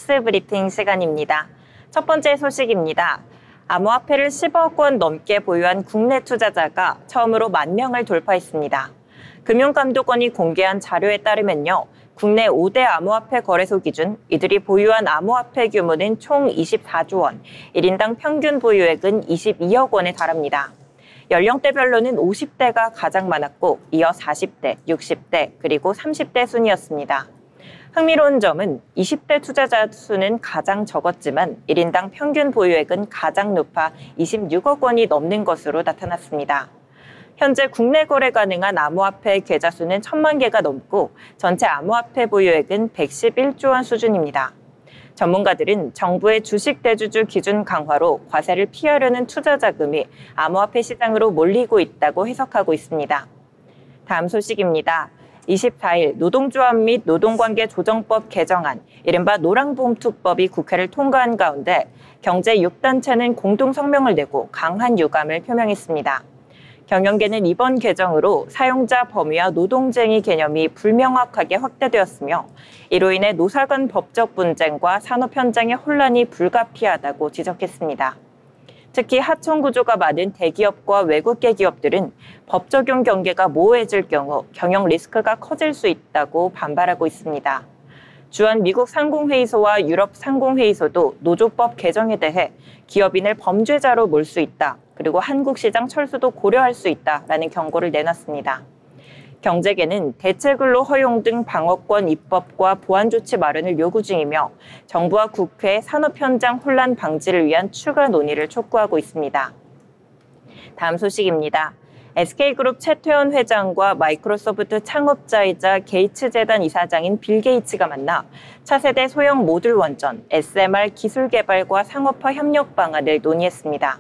뉴스 브리핑 시간입니다. 첫 번째 소식입니다. 암호화폐를 10억 원 넘게 보유한 국내 투자자가 처음으로 10,000명을 돌파했습니다. 금융감독원이 공개한 자료에 따르면요. 국내 5대 암호화폐 거래소 기준 이들이 보유한 암호화폐 규모는 총 24조 원, 1인당 평균 보유액은 22억 원에 달합니다. 연령대별로는 50대가 가장 많았고 이어 40대, 60대, 그리고 30대 순이었습니다. 흥미로운 점은 20대 투자자 수는 가장 적었지만 1인당 평균 보유액은 가장 높아 26억 원이 넘는 것으로 나타났습니다. 현재 국내 거래 가능한 암호화폐 계좌 수는 1,000만 개가 넘고 전체 암호화폐 보유액은 111조 원 수준입니다. 전문가들은 정부의 주식 대주주 기준 강화로 과세를 피하려는 투자 자금이 암호화폐 시장으로 몰리고 있다고 해석하고 있습니다. 다음 소식입니다. 24일 노동조합 및 노동관계 조정법 개정안, 이른바 노랑봉투법이 국회를 통과한 가운데 경제 6단체는 공동 성명을 내고 강한 유감을 표명했습니다. 경영계는 이번 개정으로 사용자 범위와 노동쟁의 개념이 불명확하게 확대되었으며 이로 인해 노사 간 법적 분쟁과 산업 현장의 혼란이 불가피하다고 지적했습니다. 특히 하청 구조가 많은 대기업과 외국계 기업들은 법 적용 경계가 모호해질 경우 경영 리스크가 커질 수 있다고 반발하고 있습니다. 주한 미국 상공회의소와 유럽 상공회의소도 노조법 개정에 대해 기업인을 범죄자로 몰 수 있다. 그리고 한국 시장 철수도 고려할 수 있다라는 경고를 내놨습니다. 경제계는 대체근로 허용 등 방어권 입법과 보완 조치 마련을 요구 중이며 정부와 국회 산업 현장 혼란 방지를 위한 추가 논의를 촉구하고 있습니다. 다음 소식입니다. SK그룹 최태원 회장과 마이크로소프트 창업자이자 게이츠 재단 이사장인 빌 게이츠가 만나 차세대 소형 모듈 원전, SMR 기술 개발과 상업화 협력 방안을 논의했습니다.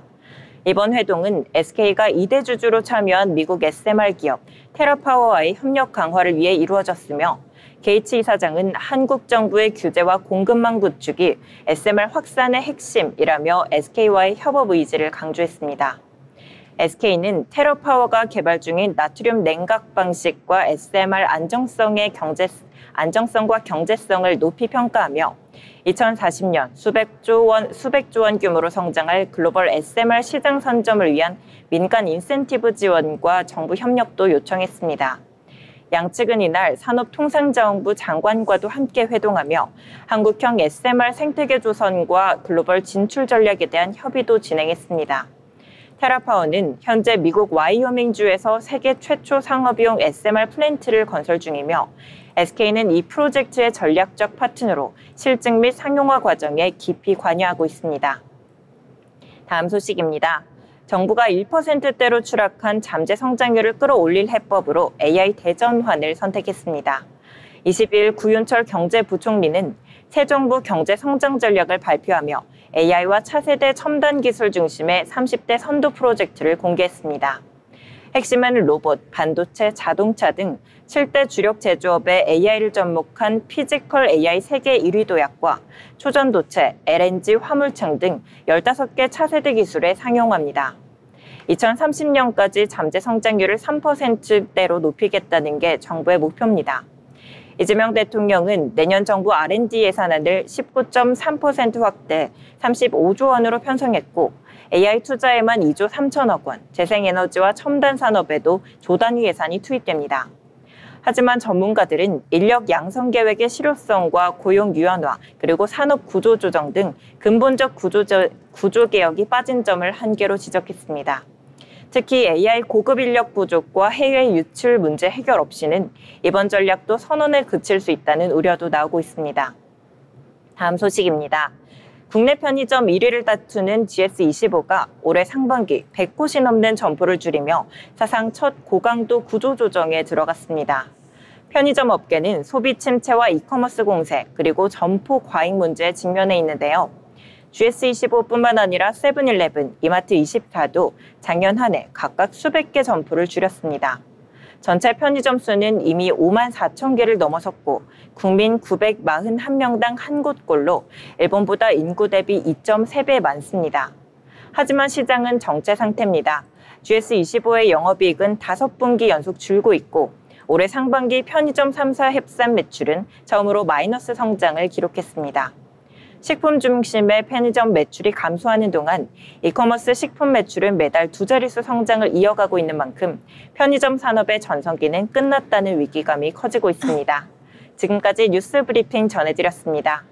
이번 회동은 SK가 2대 주주로 참여한 미국 SMR 기업 테라파워와의 협력 강화를 위해 이루어졌으며 게이츠 이사장은 한국 정부의 규제와 공급망 구축이 SMR 확산의 핵심이라며 SK와의 협업 의지를 강조했습니다. SK는 테라파워가 개발 중인 나트륨 냉각 방식과 SMR 안정성과 경제성을 높이 평가하며 2040년 수백 조 원 규모로 성장할 글로벌 SMR 시장 선점을 위한 민간 인센티브 지원과 정부 협력도 요청했습니다. 양측은 이날 산업통상자원부 장관과도 함께 회동하며 한국형 SMR 생태계 조성과 글로벌 진출 전략에 대한 협의도 진행했습니다. 테라파워는 현재 미국 와이오밍주에서 세계 최초 상업용 SMR 플랜트를 건설 중이며 SK는 이 프로젝트의 전략적 파트너로 실증 및 상용화 과정에 깊이 관여하고 있습니다. 다음 소식입니다. 정부가 1%대로 추락한 잠재 성장률을 끌어올릴 해법으로 AI 대전환을 선택했습니다. 22일 구윤철 경제부총리는 새 정부 경제 성장 전략을 발표하며 AI와 차세대 첨단 기술 중심의 30대 선도 프로젝트를 공개했습니다. 핵심은 로봇, 반도체, 자동차 등 7대 주력 제조업에 AI를 접목한 피지컬 AI 세계 1위 도약과 초전도체, LNG, 화물창 등 15개 차세대 기술에 상용합니다. 2030년까지 잠재 성장률을 3%대로 높이겠다는 게 정부의 목표입니다. 이재명 대통령은 내년 정부 R&D 예산안을 19.3% 확대 35조 원으로 편성했고 AI 투자에만 2조 3천억 원, 재생에너지와 첨단 산업에도 조 단위 예산이 투입됩니다. 하지만 전문가들은 인력 양성 계획의 실효성과 고용 유연화, 그리고 산업 구조 조정 등 근본적 구조 개혁이 빠진 점을 한계로 지적했습니다. 특히 AI 고급 인력 부족과 해외 유출 문제 해결 없이는 이번 전략도 선언에 그칠 수 있다는 우려도 나오고 있습니다. 다음 소식입니다. 국내 편의점 1위를 다투는 GS25가 올해 상반기 100곳이 넘는 점포를 줄이며 사상 첫 고강도 구조 조정에 들어갔습니다. 편의점 업계는 소비 침체와 이커머스 공세, 그리고 점포 과잉 문제에 직면해 있는데요. GS25뿐만 아니라 세븐일레븐, 이마트24도 작년 한 해 각각 수백 개 점포를 줄였습니다. 전체 편의점 수는 이미 5만 4천 개를 넘어섰고 국민 941명당 한 곳꼴로 일본보다 인구 대비 2.3배 많습니다. 하지만 시장은 정체 상태입니다. GS25의 영업이익은 5분기 연속 줄고 있고 올해 상반기 편의점 3사 합산 매출은 처음으로 마이너스 성장을 기록했습니다. 식품 중심의 편의점 매출이 감소하는 동안 이커머스 식품 매출은 매달 두 자릿수 성장을 이어가고 있는 만큼 편의점 산업의 전성기는 끝났다는 위기감이 커지고 있습니다. 지금까지 뉴스 브리핑 전해드렸습니다.